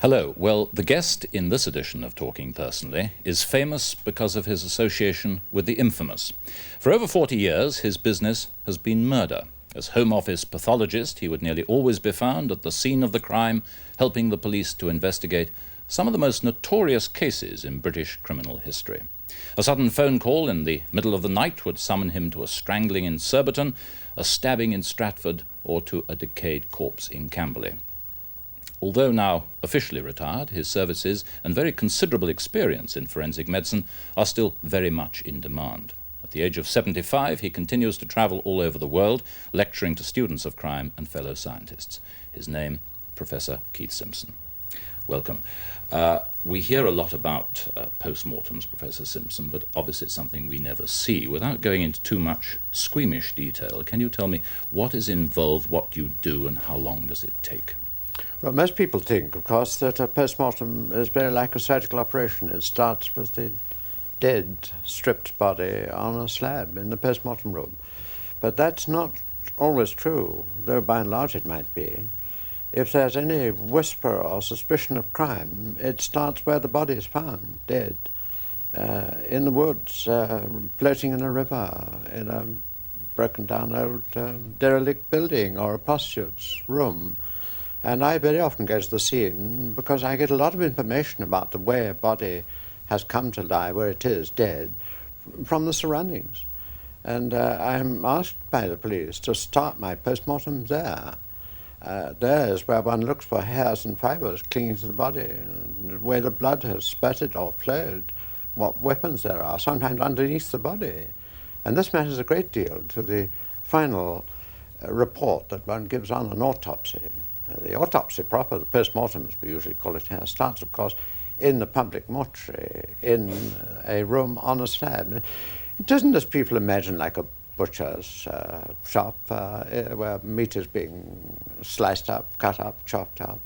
Hello. Well, the guest in this edition of Talking Personally is famous because of his association with the infamous. For over 40 years, his business has been murder. As Home Office pathologist, he would nearly always be found at the scene of the crime, helping the police to investigate some of the most notorious cases in British criminal history. A sudden phone call in the middle of the night would summon him to a strangling in Surbiton, a stabbing in Stratford, or to a decayed corpse in Camberley. Although now officially retired, his services and very considerable experience in forensic medicine are still very much in demand. At the age of 75, he continues to travel all over the world, lecturing to students of crime and fellow scientists. His name, Professor Keith Simpson. Welcome. We hear a lot about post-mortems, Professor Simpson, but obviously it's something we never see. Without going into too much squeamish detail, can you tell me what is involved, what you do, and how long does it take? Well, most people think, of course, that a post-mortem is very like a surgical operation. It starts with the dead, stripped body on a slab in the post-mortem room. But that's not always true, though by and large it might be. If there's any whisper or suspicion of crime, it starts where the body is found, dead, in the woods, floating in a river, in a broken-down old derelict building or a prostitute's room. And I very often go to the scene because I get a lot of information about the way a body has come to lie where it is, dead, from the surroundings. And I'm asked by the police to start my post-mortem there. There is where one looks for hairs and fibres clinging to the body, where the blood has spurted or flowed, what weapons there are, sometimes underneath the body. And this matters a great deal to the final report that one gives on an autopsy. The autopsy proper, the post-mortem as we usually call it here, starts, of course, in the public mortuary, in a room on a slab. It doesn't, as people imagine, like a butcher's shop where meat is being sliced up, cut up, chopped up.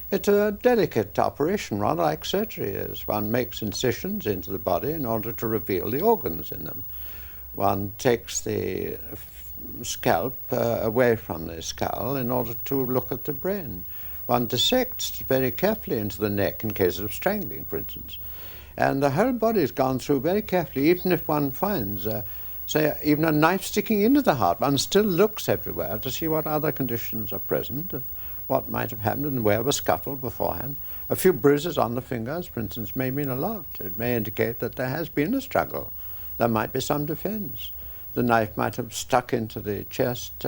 It's a delicate operation, rather like surgery is. One makes incisions into the body in order to reveal the organs in them. One takes the scalp away from the skull in order to look at the brain. One dissects very carefully into the neck in cases of strangling, for instance. And the whole body is gone through very carefully. Even if one finds, say, even a knife sticking into the heart, one still looks everywhere to see what other conditions are present and what might have happened and where was scuffle beforehand. A few bruises on the fingers, for instance, may mean a lot. It may indicate that there has been a struggle. There might be some defense. The knife might have stuck into the chest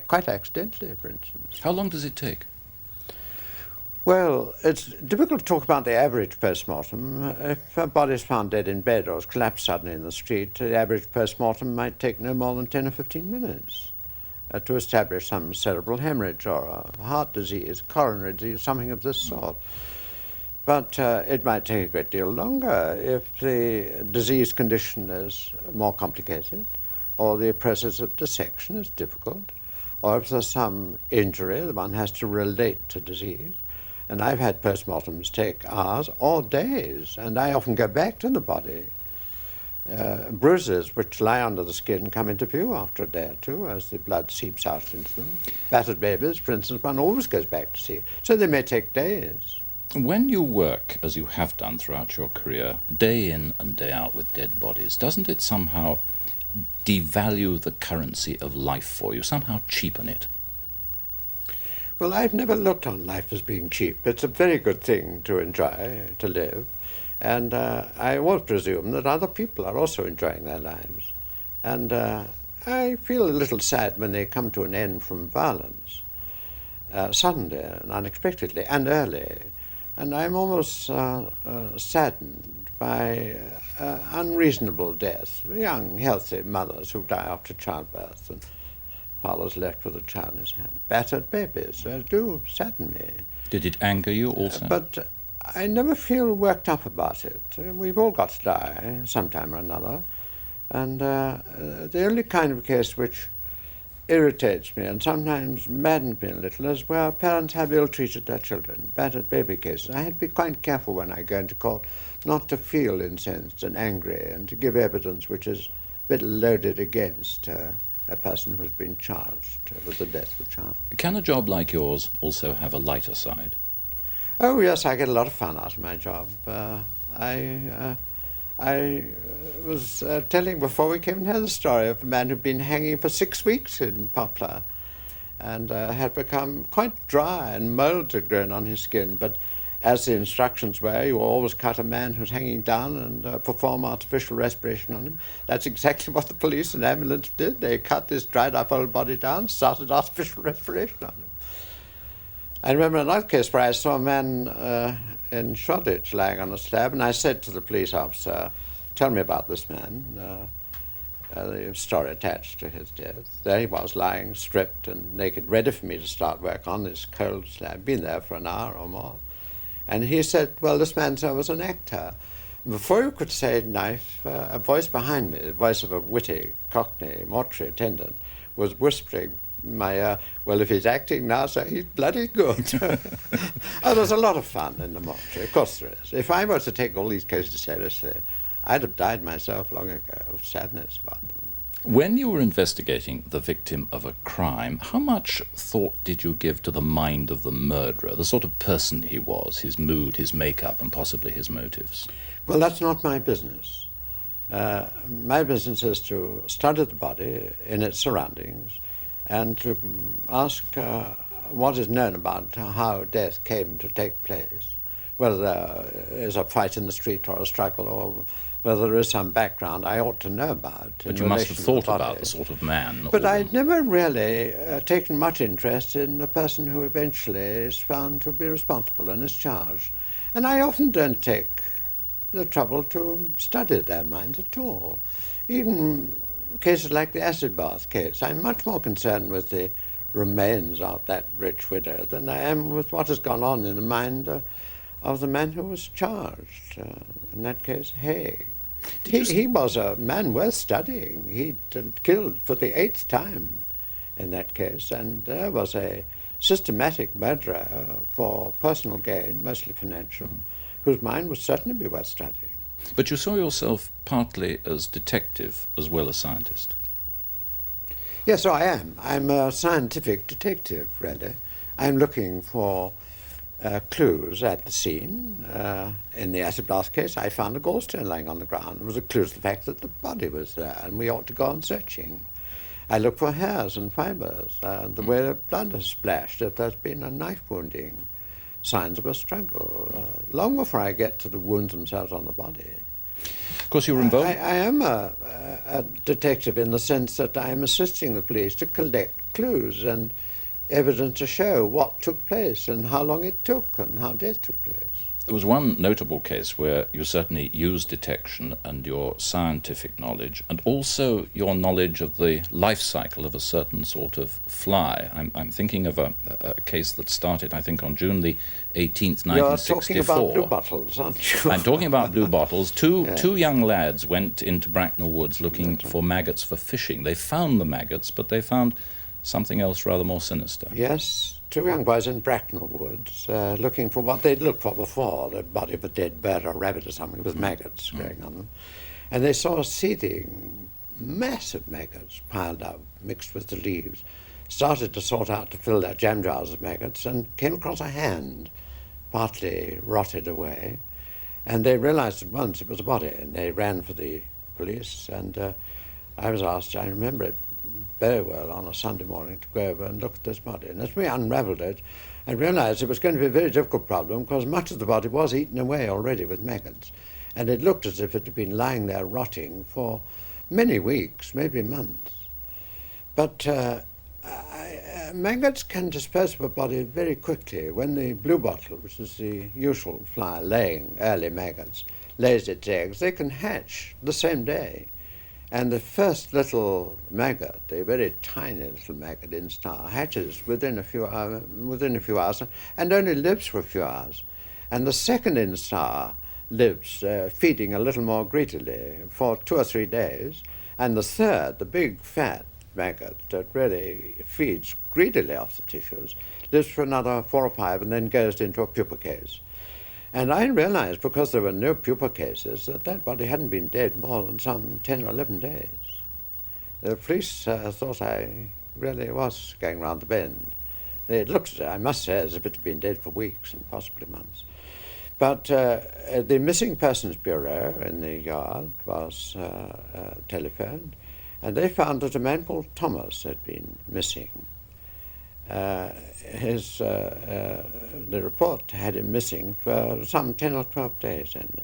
quite accidentally, for instance. How long does it take? Well, it's difficult to talk about the average post-mortem. If a body is found dead in bed or is collapsed suddenly in the street, the average post-mortem might take no more than 10 or 15 minutes to establish some cerebral hemorrhage or a heart disease, coronary disease, something of this sort. But it might take a great deal longer if the disease condition is more complicated, or the process of dissection is difficult, or if there's some injury that one has to relate to disease. And I've had post-mortems take hours or days, and I often go back to the body. Bruises which lie under the skin come into view after a day or two as the blood seeps out into them. Battered babies, for instance, one always goes back to see. So they may take days. When you work, as you have done throughout your career, day in and day out with dead bodies, doesn't it somehow devalue the currency of life for you, somehow cheapen it? Well, I've never looked on life as being cheap. It's a very good thing to enjoy, to live. And I always presume that other people are also enjoying their lives. And I feel a little sad when they come to an end from violence, suddenly and unexpectedly and early. And I'm almost saddened by unreasonable death. Young, healthy mothers who die after childbirth and fathers left with a child in his hand. Battered babies do sadden me. Did it anger you also? But I never feel worked up about it. We've all got to die sometime or another. And the only kind of case which irritates me and sometimes maddens me a little is where parents have ill-treated their children, battered baby cases. I have to be quite careful when I go into court not to feel incensed and angry and to give evidence which is a bit loaded against a person who's been charged with the death of a child. Can a job like yours also have a lighter side? Oh yes, I get a lot of fun out of my job. I was telling before we came here the story of a man who'd been hanging for 6 weeks in Poplar and had become quite dry and mould had grown on his skin. But as the instructions were, you always cut a man who's hanging down and perform artificial respiration on him. That's exactly what the police and ambulance did. They cut this dried up old body down, started artificial respiration on him. I remember another case where I saw a man in Shoreditch lying on a slab, and I said to the police officer, "Tell me about this man." The story attached to his death. There he was, lying stripped and naked, ready for me to start work on this cold slab. Been there for an hour or more. And he said, "Well, this man was an actor." And before you could say knife, a voice behind me, the voice of a witty Cockney mortuary attendant, was whispering in my ear, "Well, if he's acting now, so he's bloody good." Oh, there's a lot of fun in the mortuary. Of course there is. If I were to take all these cases seriously, I'd have died myself long ago of sadness about them. When you were investigating the victim of a crime, how much thought did you give to the mind of the murderer, the sort of person he was, his mood, his makeup, and possibly his motives? Well, that's not my business. My business is to study the body in its surroundings and to ask what is known about how death came to take place, whether there is a fight in the street or a struggle, or whether there is some background I ought to know about. But you must have thought about the sort of man. But I'd never really taken much interest in the person who eventually is found to be responsible and is charged. And I often don't take the trouble to study their minds at all. Even cases like the acid bath case, I'm much more concerned with the remains of that rich widow than I am with what has gone on in the mind of the man who was charged, in that case, Haig. He was a man worth studying. He'd killed for the 8th time in that case, and there was a systematic murderer for personal gain, mostly financial, whose mind would certainly be worth studying. But you saw yourself partly as detective as well as scientist. Yes, so I am. I'm a scientific detective, really. I'm looking for clues at the scene. In the acid bath case, I found a gallstone lying on the ground. There was a clue to the fact that the body was there, and we ought to go on searching. I look for hairs and fibres, the way the blood has splashed, if there's been a knife wounding, signs of a struggle, long before I get to the wounds themselves on the body. Of course, you were involved. I am a detective in the sense that I am assisting the police to collect clues and evidence to show what took place and how long it took and how death took place. There was one notable case where you certainly used detection and your scientific knowledge, and also your knowledge of the life cycle of a certain sort of fly. I'm thinking of a case that started, I think, on June the 18th, 1964. You're talking about blue bottles, aren't you? I'm talking about blue bottles. Two young lads went into Bracknell woods looking for maggots for fishing. They found the maggots, but they found something else rather more sinister. Yes, 2 young boys in Bracknell woods looking for what they'd looked for before, the body of a dead bird or rabbit or something with maggots growing on them. And they saw seething, massive maggots piled up, mixed with the leaves. Started to sort out to fill their jam jars of maggots and came across a hand, partly rotted away. And they realized at once it was a body, and they ran for the police. And I was asked, I remember it very well, on a Sunday morning to go over and look at this body. And as we unravelled it, I realised it was going to be a very difficult problem because much of the body was eaten away already with maggots. And it looked as if it had been lying there rotting for many weeks, maybe months. But maggots can dispose of a body very quickly. When the bluebottle, which is the usual fly laying early maggots, lays its eggs, they can hatch the same day. And the first little maggot, a very tiny little maggot instar, hatches within a few hours and only lives for a few hours. And the second instar lives feeding a little more greedily for 2 or 3 days. And the third, the big fat maggot that really feeds greedily off the tissues, lives for another 4 or 5 and then goes into a pupa case. And I realized, because there were no pupa cases, that body hadn't been dead more than some 10 or 11 days. The police thought I really was going round the bend. It looks, I must say, as if it had been dead for weeks and possibly months. But the Missing Persons Bureau in the yard was telephoned, and they found that a man called Thomas had been missing. The report had him missing for some 10 or 12 days. And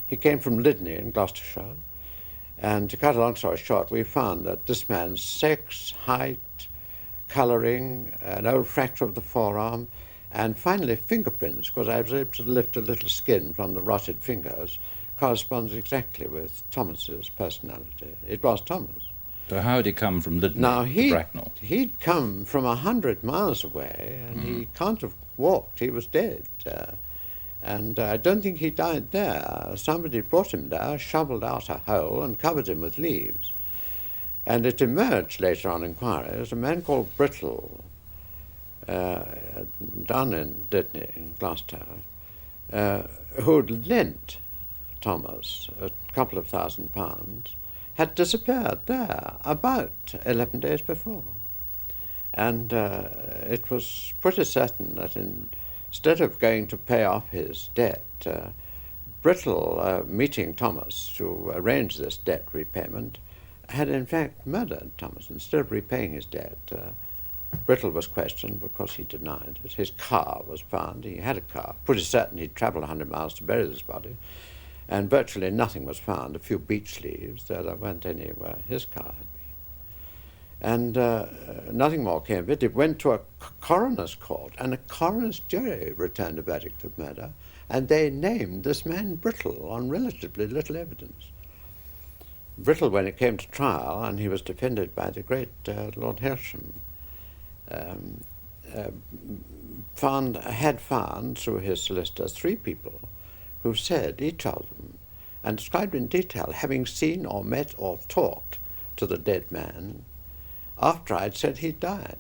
he came from Lydney in Gloucestershire. And to cut a long story short, we found that this man's sex, height, colouring, an old fracture of the forearm, and finally fingerprints, because I was able to lift a little skin from the rotted fingers, corresponds exactly with Thomas's personality. It was Thomas. So how had he come from Lydney to Bracknell? He'd come from 100 miles away, and he can't have walked. He was dead. And I don't think he died there. Somebody brought him there, shoveled out a hole, and covered him with leaves. And it emerged later on inquiries, a man called Brittle, down in Lydney, in Gloucester, who'd lent Thomas a couple of £1,000, had disappeared there about 11 days before. And it was pretty certain that instead of going to pay off his debt, Brittle, meeting Thomas to arrange this debt repayment, had in fact murdered Thomas. Instead of repaying his debt, Brittle was questioned because he denied it. His car was found. He had a car. Pretty certain he'd travelled 100 miles to bury this body. And virtually nothing was found. A few beech leaves. There weren't any where his car had been. And nothing more came of it. It went to a coroner's court, and a coroner's jury returned a verdict of murder, and they named this man Brittle on relatively little evidence. Brittle, when it came to trial, and he was defended by the great Lord Hersham, had found through his solicitors 3 people who said, each of them, and described in detail, having seen or met or talked to the dead man after I'd said he'd died.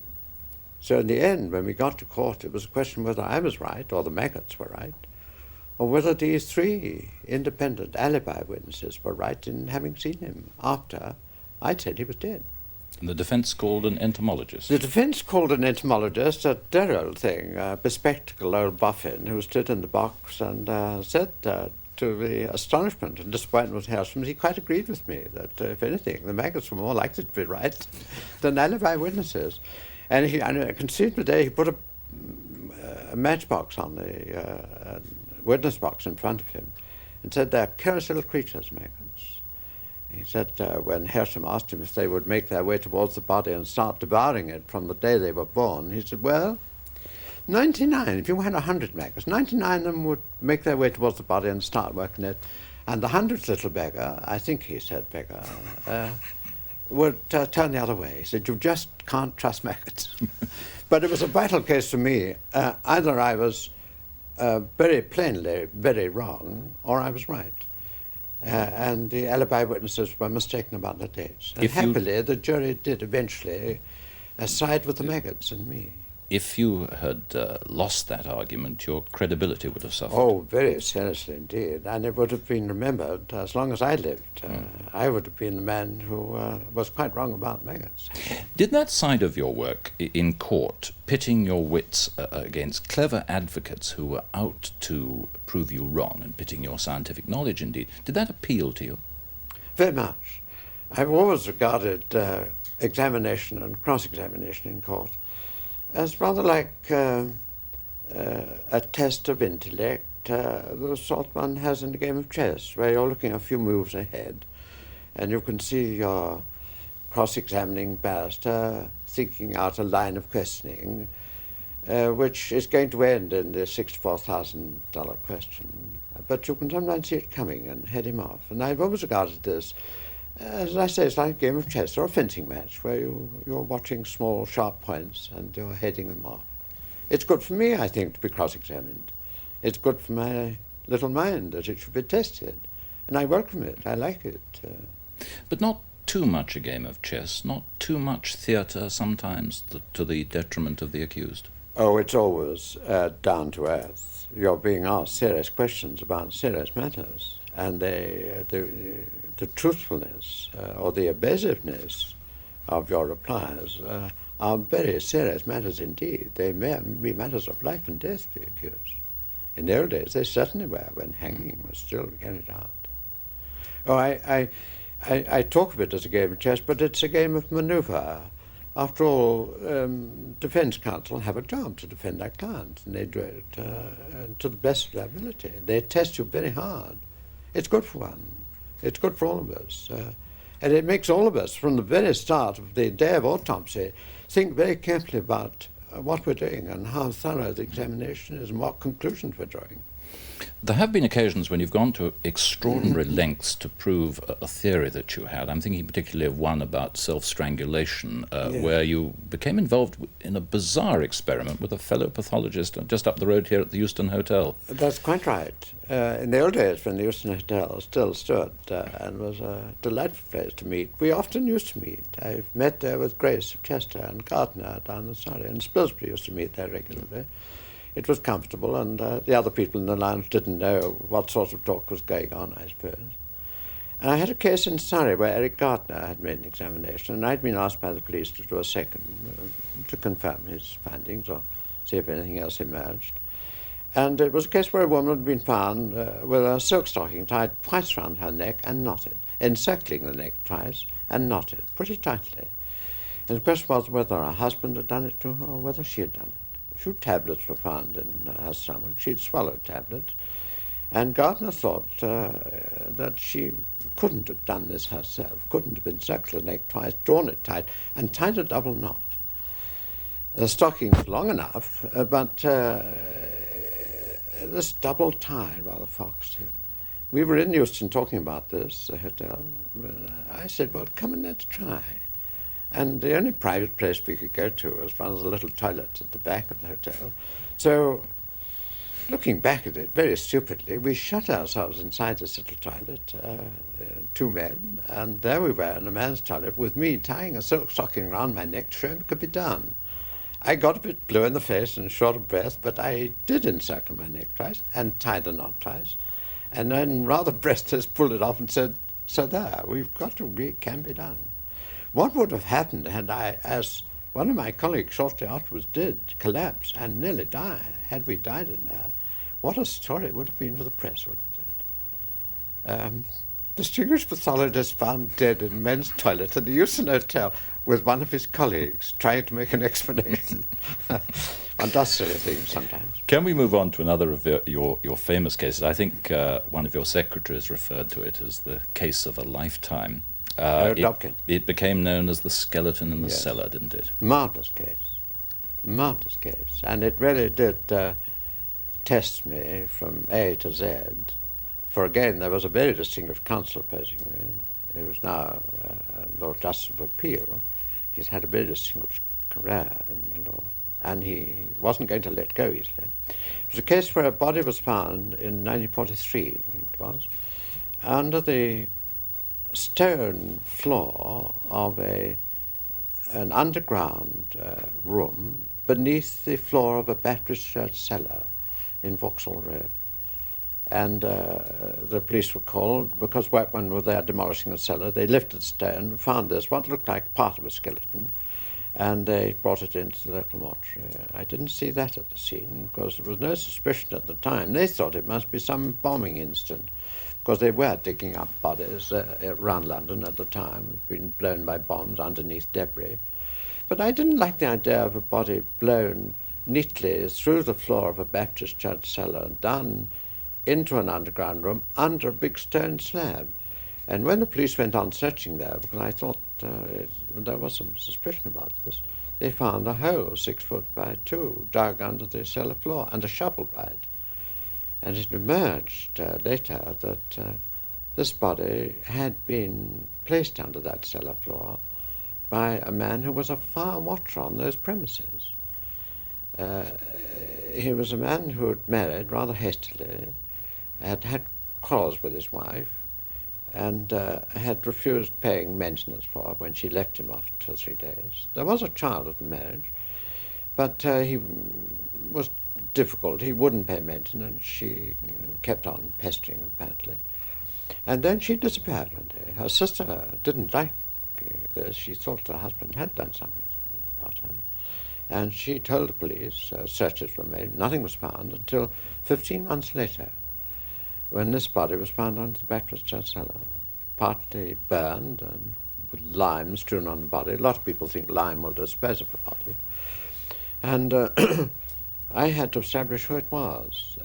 So in the end, when we got to court, it was a question whether I was right or the maggots were right, or whether these 3 independent alibi witnesses were right in having seen him after I'd said he was dead. And the defence called an entomologist. The defence called an entomologist, a dear old thing, a bespectacled old boffin who stood in the box and said, to the astonishment and disappointment of Hersham, he quite agreed with me that, if anything, the maggots were more likely to be right than alibi witnesses. And I can see it today, he put a matchbox on the witness box in front of him and said, they're curious little creatures, maggots. He said when Hersham asked him if they would make their way towards the body and start devouring it from the day they were born, he said, well, 99, if you had 100 maggots, 99 of them would make their way towards the body and start working it, and the 100th little beggar, I think he said beggar, would turn the other way. He said, you just can't trust maggots. But it was a vital case for me. Either I was very plainly very wrong, or I was right. And the alibi witnesses were mistaken about the dates. And happily, the jury did eventually side with the maggots and me. If you had lost that argument, your credibility would have suffered. Oh, very seriously indeed. And it would have been remembered as long as I lived. I would have been the man who was quite wrong about maggots. Did that side of your work in court, pitting your wits against clever advocates who were out to prove you wrong and pitting your scientific knowledge indeed, did that appeal to you? Very much. I've always regarded examination and cross-examination in court as rather like a test of intellect, the sort one has in a game of chess, where you're looking a few moves ahead, and you can see your cross-examining barrister thinking out a line of questioning, which is going to end in the $64,000 question. But you can sometimes see it coming and head him off. And I've always regarded this, as I say, it's like a game of chess or a fencing match where you're watching small, sharp points and you're heading them off. It's good for me, I think, to be cross-examined. It's good for my little mind that it should be tested. And I welcome it. I like it. But not too much a game of chess, not too much theatre sometimes to the detriment of the accused. Oh, it's always down to earth. You're being asked serious questions about serious matters. And the truthfulness or the evasiveness of your replies are very serious matters indeed. They may be matters of life and death for the accused. In the old days, they certainly were, when hanging was still carried out. Oh, I talk of it as a game of chess, but it's a game of manoeuvre. After all, defense counsel have a job to defend their clients, and they do it to the best of their ability. They test you very hard. It's good for one. It's good for all of us. And it makes all of us, from the very start of the day of autopsy, think very carefully about what we're doing and how thorough the examination is and what conclusions we're drawing. There have been occasions when you've gone to extraordinary lengths to prove a theory that you had. I'm thinking particularly of one about self-strangulation, where you became involved in a bizarre experiment with a fellow pathologist just up the road here at the Euston Hotel. That's quite right. In the old days, when the Euston Hotel still stood and was a delightful place to meet, we often used to meet. I've met there with Grace of Chester and Gardner down in Surrey, and Spilsbury used to meet there regularly. It was comfortable, and the other people in the lounge didn't know what sort of talk was going on, I suppose. And I had a case in Surrey where Eric Gardner had made an examination, and I'd been asked by the police to do a second to confirm his findings or see if anything else emerged. And it was a case where a woman had been found with a silk stocking tied twice round her neck and knotted, encircling the neck twice and knotted pretty tightly. And the question was whether her husband had done it to her or whether she had done it. A few tablets were found in her stomach. She'd swallowed tablets. And Gardner thought that she couldn't have done this herself, couldn't have encircled the neck twice, drawn it tight, and tied a double knot. The stocking was long enough, but this double tie rather foxed him. We were in Euston talking about this, the hotel. I said, well, come and let's try. And the only private place we could go to was one of the little toilets at the back of the hotel. So, looking back at it very stupidly, we shut ourselves inside this little toilet, two men, and there we were in a man's toilet with me tying a silk stocking round my neck to show him it could be done. I got a bit blue in the face and short of breath, but I did encircle my neck twice and tie the knot twice, and then rather breathless pulled it off and said, so there, we've got to agree it can be done. What would have happened had I, as one of my colleagues shortly afterwards did, collapse and nearly die, had we died in there? What a story it would have been for the press, wouldn't it? Distinguished pathologist found dead in men's toilet at the Euston Hotel with one of his colleagues trying to make an explanation. One does silly things sometimes. Can we move on to another of your famous cases? I think one of your secretaries referred to it as the case of a lifetime. It became known as the skeleton in the cellar, didn't it? Marvellous case. Marvellous case. And it really did test me from A to Z. For again, there was a very distinguished counsel opposing me. He was now Lord Justice of Appeal. He's had a very distinguished career in the law, and he wasn't going to let go easily. It was a case where a body was found in 1943, I think it was, under the stone floor of an underground room beneath the floor of a Baptist church cellar in Vauxhall Road. And the police were called because workmen were there demolishing the cellar. They lifted the stone, found this, what looked like part of a skeleton, and they brought it into the local mortuary. I didn't see that at the scene because there was no suspicion at the time. They thought it must be some bombing incident, because they were digging up bodies around London at the time, been blown by bombs underneath debris. But I didn't like the idea of a body blown neatly through the floor of a Baptist church cellar, down into an underground room, under a big stone slab. And when the police went on searching there, because I thought there was some suspicion about this, they found a hole 6 foot by 2 dug under the cellar floor and a shovel by it. And it emerged later that this body had been placed under that cellar floor by a man who was a fire watcher on those premises. He was a man who had married rather hastily, had had quarrels with his wife, and had refused paying maintenance for her when she left him after 2 or 3 days. There was a child of the marriage, but he was difficult. He wouldn't pay maintenance. She kept on pestering him, apparently. And then she disappeared one day. Her sister didn't like this. She thought her husband had done something about her. And she told the police, searches were made, nothing was found until 15 months later, when this body was found under the Bracknell cellar, partly burned and with lime strewn on the body. A lot of people think lime will dispose of the body. And I had to establish who it was,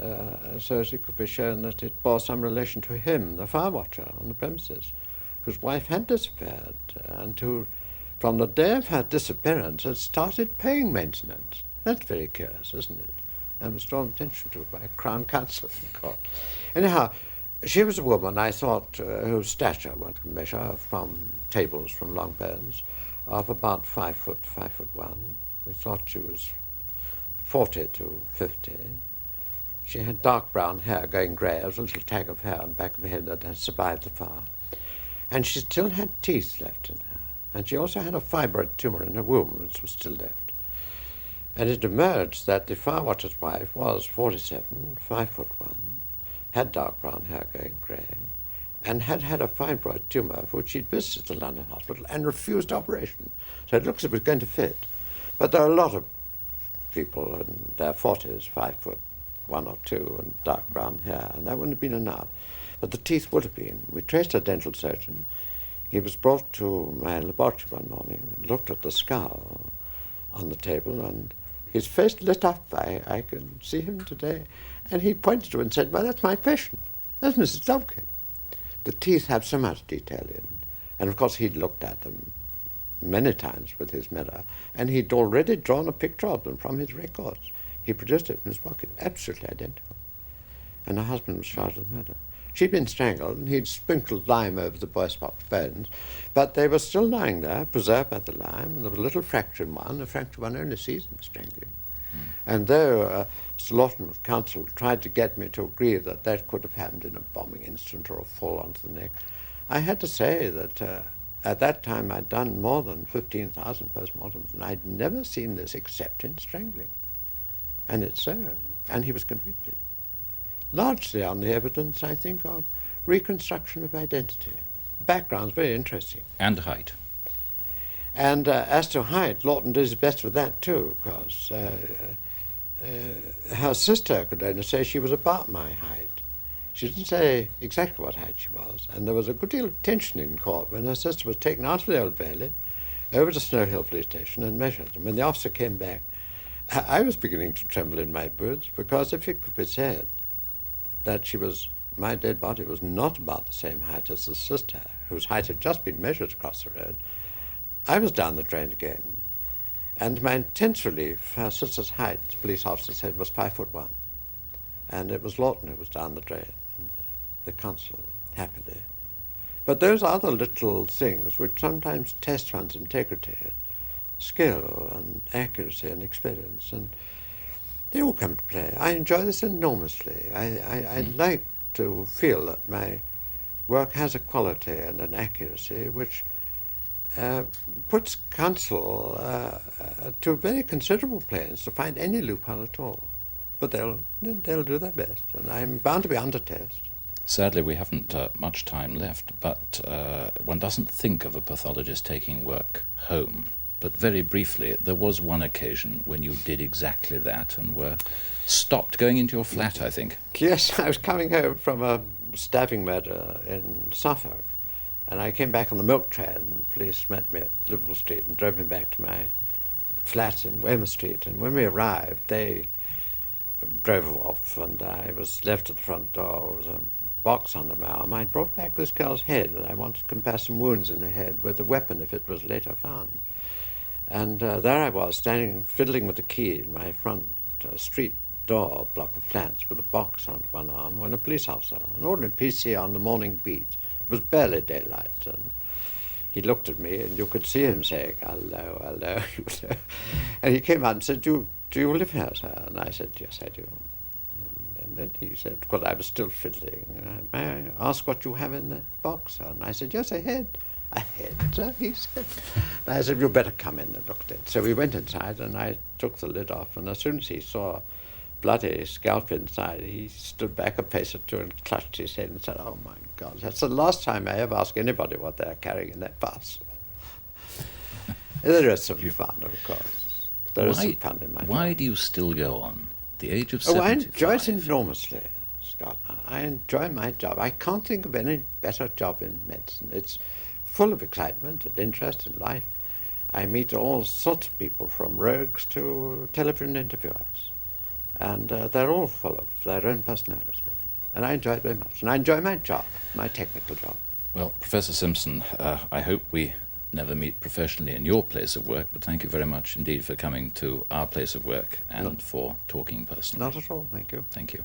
so as it could be shown that it bore some relation to him, the fire watcher on the premises, whose wife had disappeared, and who, from the day of her disappearance, had started paying maintenance. That's very curious, isn't it? And was drawn attention to by Crown Counsel in court. Anyhow, she was a woman, I thought, whose stature one could measure from tables, from long bones, of about 5 foot, 5'1". We thought she was 40 to 50. She had dark brown hair going grey. There was a little tag of hair on the back of her head that had survived the fire. And she still had teeth left in her. And she also had a fibroid tumour in her womb, which was still left. And it emerged that the fire watcher's wife was 47, 5'1", had dark brown hair going grey, and had had a fibroid tumour for which she'd visited the London hospital and refused operation. So it looks as if it was going to fit. But there are a lot of people in their 40s, 5'1" or 2", and dark brown hair, and that wouldn't have been enough. But the teeth would have been. We traced a dental surgeon. He was brought to my laboratory one morning and looked at the skull on the table, and his face lit up. I can see him today. And he pointed to it and said, "Well, that's my patient. That's Mrs. Lovkin." The teeth have so much detail in. And of course he'd looked at them many times with his mirror, and he'd already drawn a picture of them from his records. He produced it from his pocket, absolutely identical. And her husband was charged with murder. She'd been strangled, and he'd sprinkled lime over the boy's bones, but they were still lying there, preserved by the lime, and there was a little fracture in one. The fracture one only sees in strangling. And though Mr. Lawton of counsel tried to get me to agree that that could have happened in a bombing incident or a fall onto the neck, I had to say that at that time I'd done more than 15,000 postmortems, and I'd never seen this except in strangling. And it's so. And he was convicted. Largely on the evidence, I think, of reconstruction of identity. Background's very interesting. And height. And as to height, Lawton did his best with that too, because her sister could only say she was about my height. She didn't say exactly what height she was, and there was a good deal of tension in court when her sister was taken out of the Old Bailey, over to Snow Hill Police Station and measured. And when the officer came back, I was beginning to tremble in my boots, because if it could be said that my dead body was not about the same height as the sister, whose height had just been measured across the road, I was down the drain again. And my intense relief, her sister's height, the police officer said, was 5'1". And it was Lawton who was down the drain, the counsel, happily. But those other little things which sometimes test one's integrity, skill and accuracy and experience, and they all come to play. I enjoy this enormously. I like to feel that my work has a quality and an accuracy which puts counsel to very considerable pains to find any loophole at all. But they'll do their best, and I'm bound to be under test. Sadly, we haven't much time left, but one doesn't think of a pathologist taking work home. But very briefly, there was one occasion when you did exactly that and were stopped going into your flat, I think. Yes, I was coming home from a stabbing murder in Suffolk, and I came back on the milk train, and the police met me at Liverpool Street and drove me back to my flat in Weymouth Street. And when we arrived, they drove off, and I was left at the front door with a box under my arm. I'd brought back this girl's head, and I wanted to compare some wounds in the head with the weapon if it was later found. And there I was, standing, fiddling with the key in my front street door block of flats with a box under one arm, when a police officer, an ordinary PC on the morning beat, it was barely daylight, and he looked at me, and you could see him saying, "Hello, hello." And he came out and said, Do you live here, sir? And I said, "Yes, I do." And then he said, because I was still fiddling, "May I ask what you have in the box, sir?" And I said, "Yes, a head." "A head, sir?" he said. And I said, "You better come in and look at it." So we went inside, and I took the lid off, and as soon as he saw a bloody scalp inside, he stood back a pace or two and clutched his head and said, "Oh, my God, that's the last time I ever ask anybody what they're carrying in that parcel." The rest of the fun, of course. There is some fun in my job. Why do you still go on? The age of Oh, 75. I enjoy it enormously, Scott. I enjoy my job. I can't think of any better job in medicine. It's full of excitement and interest in life. I meet all sorts of people, from rogues to telephone interviewers. And they're all full of their own personality. And I enjoy it very much. And I enjoy my job, my technical job. Well, Professor Simpson, I hope we never meet professionally in your place of work, but thank you very much indeed for coming to our place of work and for talking personally. Not at all, thank you. Thank you.